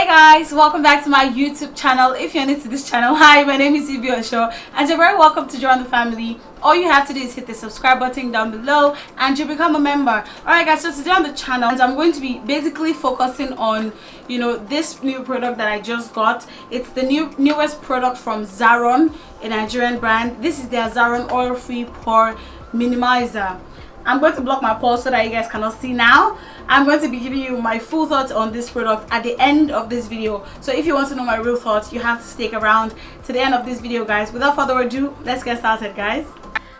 Guys, welcome back to my YouTube channel. If you're new to this channel, hi, my name is Oshov and you're very welcome to join the family. All you have to do is hit the subscribe button down below and you become a member. Alright guys, so today on the channel I'm going to be basically focusing on this new product that I just got. It's the newest product from Zaron, a Nigerian brand. This is their Zaron oil-free pore minimizer. I'm going to block my pores so that you guys cannot see now. I'm going to be giving you my full thoughts on this product at the end of this video. So if you want to know my real thoughts, you have to stick around to the end of this video, guys. Without further ado, let's get started, guys.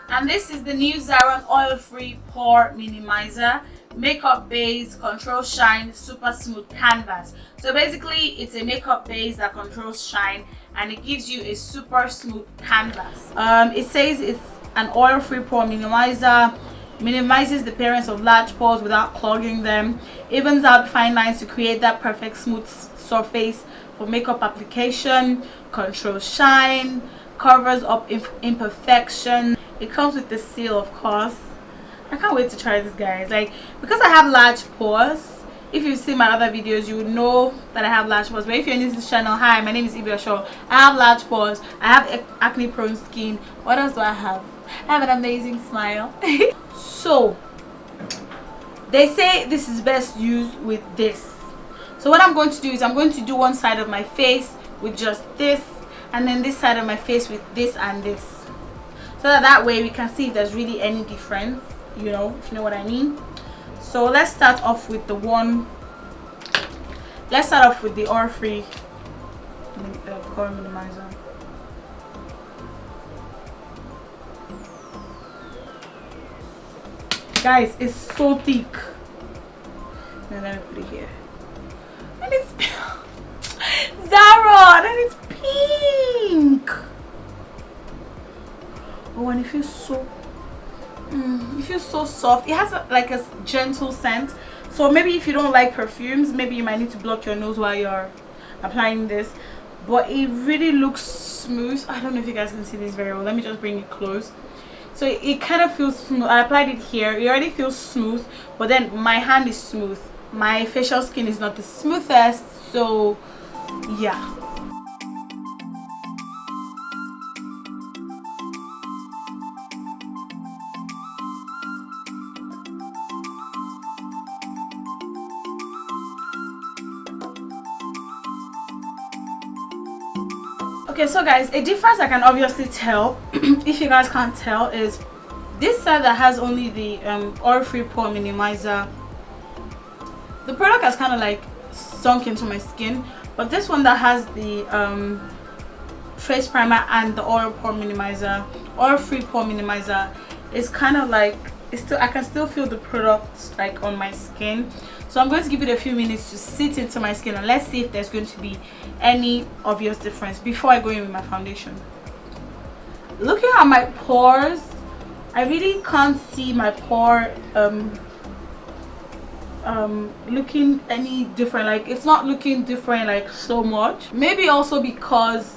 And this is the new Zaron oil-free pore minimizer, makeup base, control shine, super smooth canvas. So basically it's a makeup base that controls shine and it gives you a super smooth canvas. It says it's an oil-free pore minimizer, minimizes the appearance of large pores without clogging them, evens out fine lines to create that perfect smooth surface for makeup application, controls shine, covers up imperfection. It comes with the seal, of course. I can't wait to try this, guys. Like, because I have large pores, if you see my other videos you would know that I have large pores, but if you're new to this channel, hi, my name is Oshov. I have large pores, I have acne prone skin. What else do I have? I have an amazing smile. So they say this is best used with this. So what I'm going to do is I'm going to do one side of my face with just this, and then this side of my face with this and this, so that way we can see if there's really any difference, if you know what I mean. So let's start off with the oil-free pore minimizer. Guys, it's so thick. Now let me put it here. And it's Zaron, and it's pink. Oh, and it feels so soft. It has like a gentle scent. So maybe if you don't like perfumes, maybe you might need to block your nose while you're applying this. But it really looks smooth. I don't know if you guys can see this very well. Let me just bring it close. So it kind of feels smooth. I applied it here. It already feels smooth, but then my hand is smooth. My facial skin is not the smoothest, so yeah. Okay, so guys, a difference I can obviously tell, if you guys can't tell, is this side that has only the oil-free pore minimizer. The product has kind of like sunk into my skin, but this one that has the face primer and the oil-free pore minimizer, is kind of like, I can still feel the product like on my skin. So I'm going to give it a few minutes to sit into my skin and let's see if there's going to be any obvious difference before I go in with my foundation. Looking at my pores, I really can't see my pore looking any different. Like, it's not looking different like so much. Maybe also because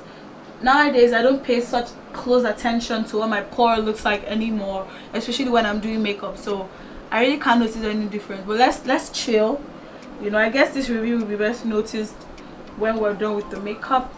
nowadays I don't pay such close attention to what my pore looks like anymore, especially when I'm doing makeup, so I really can't notice any difference. But let's chill. I guess this review will be best noticed when we're done with the makeup.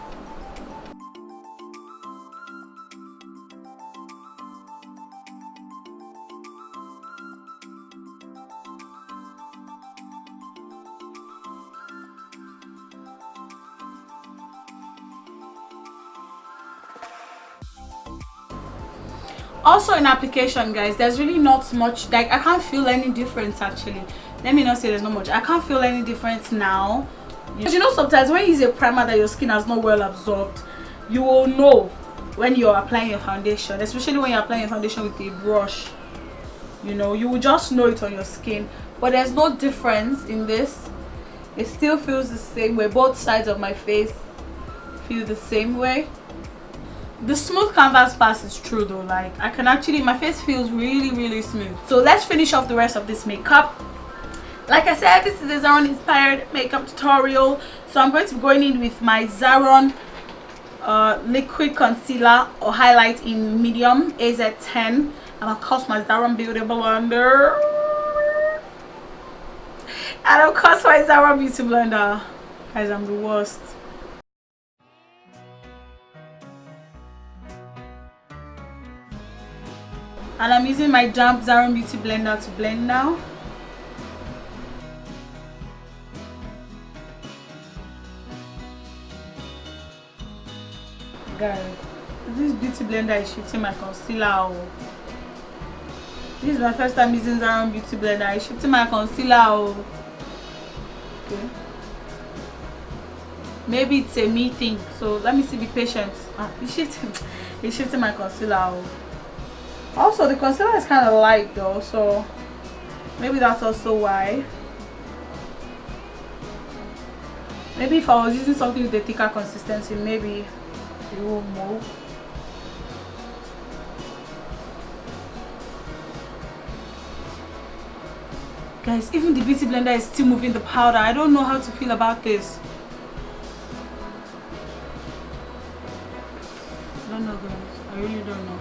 Also in application, guys, there's really not much, like I can't feel any difference actually. Let me not say there's not much. I can't feel any difference now. Because sometimes when you use a primer that your skin has not well absorbed, you will know when you're applying your foundation, especially when you're applying your foundation with a brush. You will just know it on your skin. But there's no difference in this. It still feels the same way. Both sides of my face feel the same way. The smooth canvas part is true though. Like, I can actually, my face feels really smooth. So let's finish off the rest of this makeup. Like I said, this is a Zaron inspired makeup tutorial. So I'm going to be going in with my Zaron liquid concealer or highlight in medium AZ10, and of course my Zaron beauty blender, and of course my Zaron beauty blender. Guys, I'm the worst. And I'm using my damp Zaron Beauty Blender to blend now. Guys, this beauty blender is shifting my concealer. This is my first time using Zaron Beauty Blender. It's shifting my concealer. Okay. Maybe it's a me thing, so let me see, be patient. It's shifting my concealer. Also, the concealer is kind of light though, so maybe that's also why. Maybe if I was using something with a thicker consistency, maybe it will move. Guys, even the beauty blender is still moving the powder. I don't know how to feel about this. I don't know, guys. I really don't know.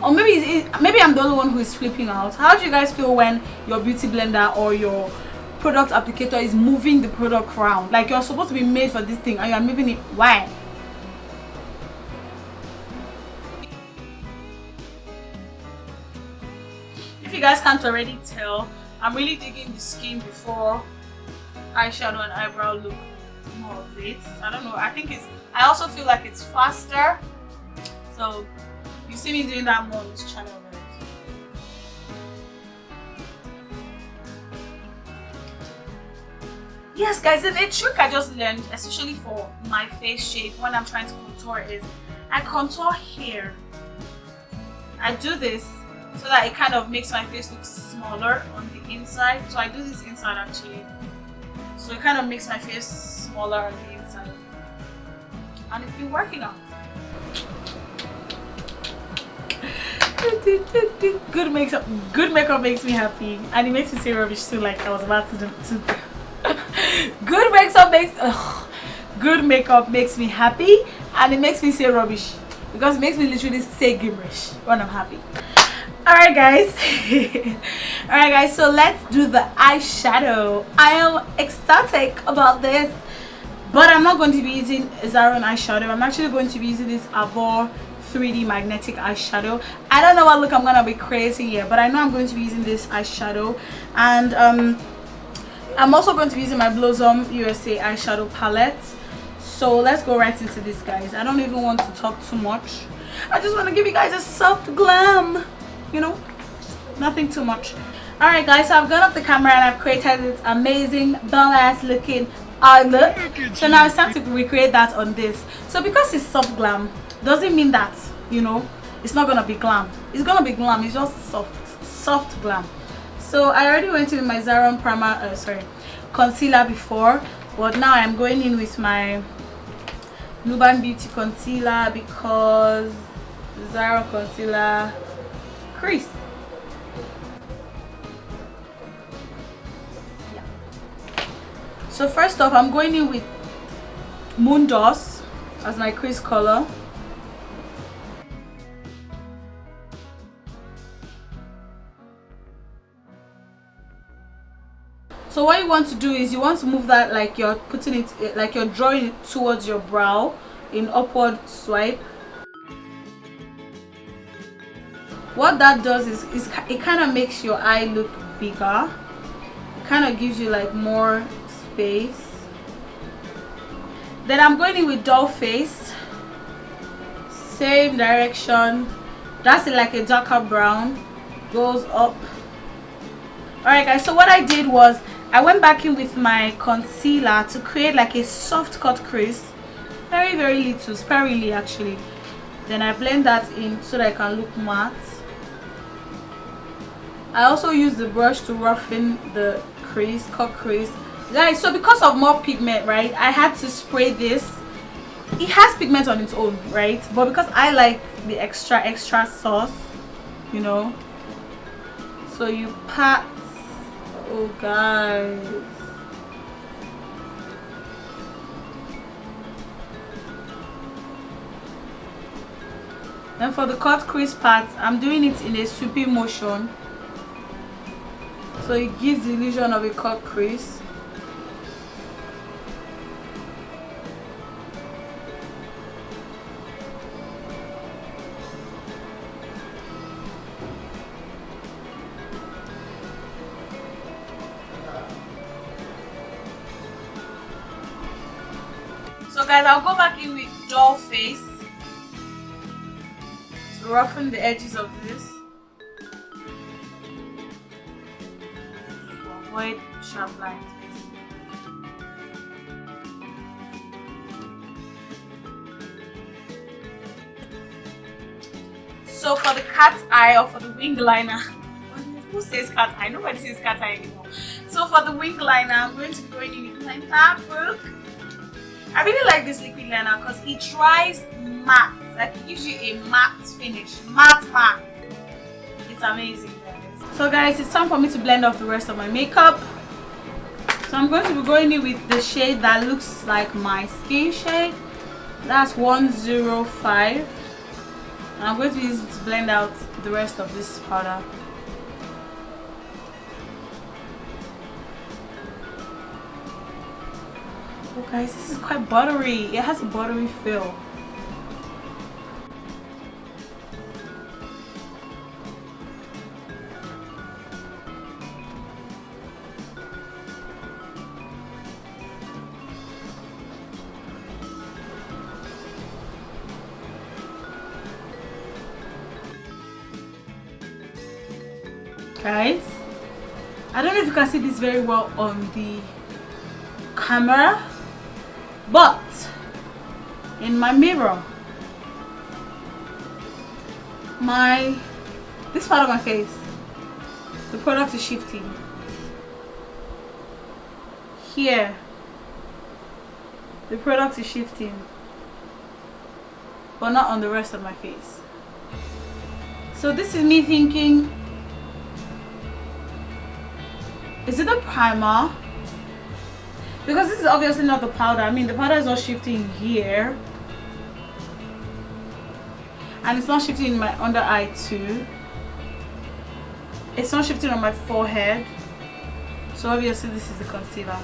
Or maybe I'm the only one who is flipping out. How do you guys feel when your beauty blender or your product applicator is moving the product around? Like, you're supposed to be made for this thing and you're moving it. Why? If you guys can't already tell, I'm really digging the skin before eyeshadow and eyebrow look more of it. I don't know. I also feel like it's faster. So you see me doing that more on this channel, guys. Yes, guys, and a trick I just learned, especially for my face shape when I'm trying to contour, is I contour here. I do this so that it kind of makes my face look smaller on the inside. So I do this inside actually. So it kind of makes my face smaller on the inside. And it's been working out. Good makeup makes me happy, and it makes me say rubbish too, like I was about to do. Good makeup makes me happy, and it makes me say rubbish because it makes me literally say gibberish when I'm happy. Alright guys, so let's do the eyeshadow. I am ecstatic about this, but I'm not going to be using Zaron eyeshadow. I'm actually going to be using this Pore 3D magnetic eyeshadow. I don't know what look I'm gonna be creating here, but I know I'm going to be using this eyeshadow. And I'm also going to be using my Blossom USA eyeshadow palette. So let's go right into this, guys. I don't even want to talk too much. I just want to give you guys a soft glam, you know, nothing too much. Alright guys, so I've gone off the camera and I've created this amazing doll ass looking eye look. So now it's time to recreate that on this. So because it's soft glam doesn't mean that, you know, it's not gonna be glam. It's gonna be glam. It's just soft glam. So I already went in with my Zaron concealer before, but now I'm going in with my Nuban Beauty concealer because Zaron concealer crease. Yeah. So first off, I'm going in with Moon Dust as my crease color. So what you want to do is you want to move that like you're putting it, like you're drawing it towards your brow in upward swipe. What that does is it kind of makes your eye look bigger. It kind of gives you like more space. Then I'm going in with Doll Face. Same direction. That's it, like a darker brown. Goes up. Alright guys, so what I did was I went back in with my concealer to create like a soft cut crease. Very little, sparingly actually. Then I blend that in so that I can look matte. I also use the brush to roughen the crease, cut crease. Guys, so because of more pigment, right, I had to spray this. It has pigment on its own, right? But because I like the extra sauce, you know. So you pat. Oh guys, and for the cut crease part, I'm doing it in a sweeping motion so it gives the illusion of a cut crease. So guys, I'll go back in with doll face to roughen the edges of this to avoid sharp lines. So for the cat's eye, or for the wing liner, who says cat eye? Nobody says cat eye anymore. So for the wing liner, I'm going to be going in with my fabric. I really like this liquid liner because it dries matte, like it gives you a matte finish, matte. It's amazing, guys. So guys, it's time for me to blend off the rest of my makeup. So I'm going to be going in with the shade that looks like my skin shade. That's 105. And I'm going to use it to blend out the rest of this powder. Oh guys, this is quite buttery. It has a buttery feel. Guys, I don't know if you can see this very well on the camera, but in my mirror, this part of my face, the product is shifting. Here, the product is shifting, but not on the rest of my face. So this is me thinking, is it a primer? Because this is obviously not the powder. I mean, the powder is not shifting here, and it's not shifting in my under eye too. It's not shifting on my forehead. So obviously this is the concealer.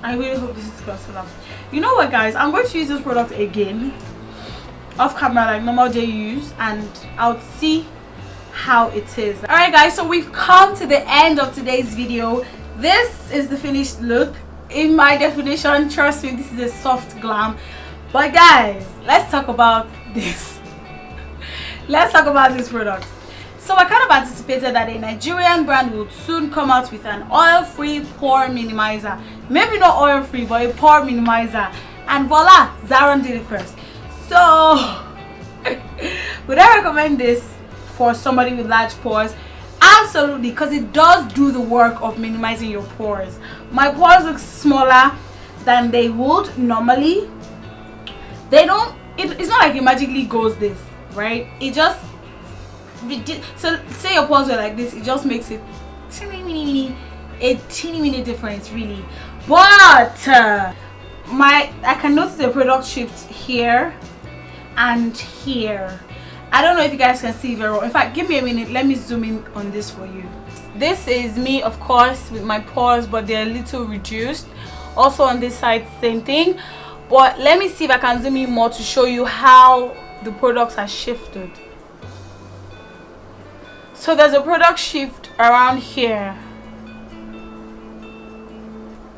I really hope this is concealer. You know what, guys? I'm going to use this product again off camera like normal day use, and I'll see how it is. Alright guys, so we've come to the end of today's video. This is the finished look. In my definition, trust me, this is a soft glam. But guys, let's talk about this. Let's talk about this product. So I kind of anticipated that a Nigerian brand would soon come out with an oil-free pore minimizer. Maybe not oil-free, but a pore minimizer. And voila, Zaron did it first. So would I recommend this for somebody with large pores? Absolutely, because it does do the work of minimizing your pores. My pores look smaller than they would normally. They don't, it's not like it magically goes this, right? It just, so say your pores were like this, it just makes it a teeny mini difference really. But I can notice a product shift here and here. I don't know if you guys can see very well. In fact, give me a minute, let me zoom in on this for you. This is me, of course, with my pores, but they're a little reduced. Also on this side, same thing. But let me see if I can zoom in more to show you how the products are shifted. So there's a product shift around here,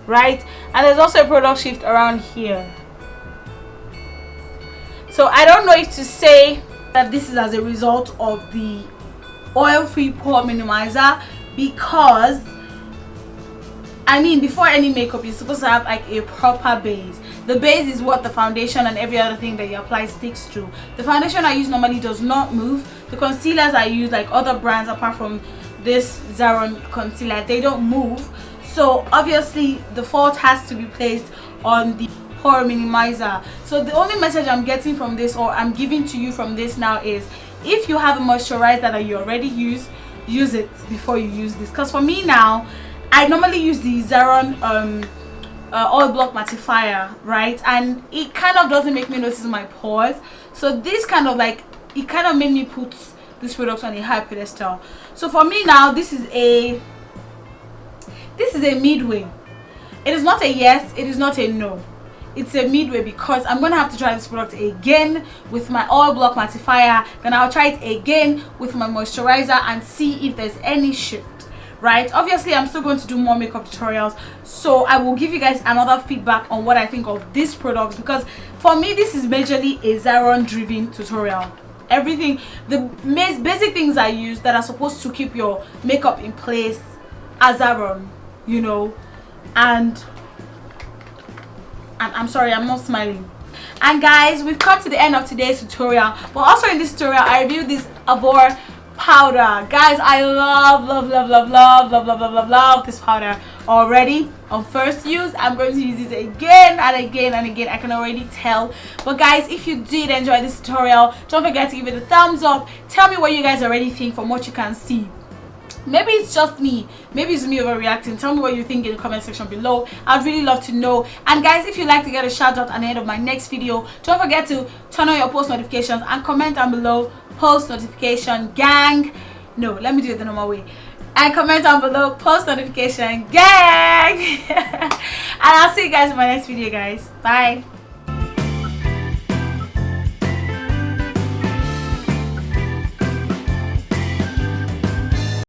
right? And there's also a product shift around here. So I don't know if to say that this is as a result of the oil-free pore minimizer, because I mean, before any makeup you're supposed to have like a proper base. The base is what the foundation and every other thing that you apply sticks to. The foundation I use normally does not move. The concealers I use, like other brands apart from this Zaron concealer, they don't move. So obviously the fault has to be placed on the pore minimizer. So the only message I'm getting from this, or I'm giving to you from this now, is if you have a moisturizer that you already use it before you use this. Because for me now, I normally use the Zaron oil block mattifier, right? And it kind of doesn't make me notice my pores. So this kind of like it kind of made me put this product on a high pedestal. So for me now, this is a midway. It is not a yes, it is not a no. It's a midway because I'm gonna have to try this product again with my oil block mattifier, then I'll try it again with my moisturizer and see if there's any shift. Right, obviously I'm still going to do more makeup tutorials, so I will give you guys another feedback on what I think of this product, because for me this is majorly a Zaron driven tutorial. Everything, the basic things I use that are supposed to keep your makeup in place are Zaron, you know. And I'm sorry, I'm not smiling. And guys, we've come to the end of today's tutorial, but also in this tutorial I reviewed this Pore powder. Guys, I love this powder already. On first use, I'm going to use it again and again and again. I can already tell. But guys, if you did enjoy this tutorial, don't forget to give it a thumbs up. Tell me what you guys already think from what you can see. Maybe it's just me, maybe it's me overreacting. Tell me what you think in the comment section below. I'd really love to know. And guys, if you'd like to get a shout out at the end of my next video, don't forget to turn on your post notifications and comment down below, post notification gang. No, let me do it the normal way. And comment down below, post notification gang. And I'll see you guys in my next video, guys. Bye.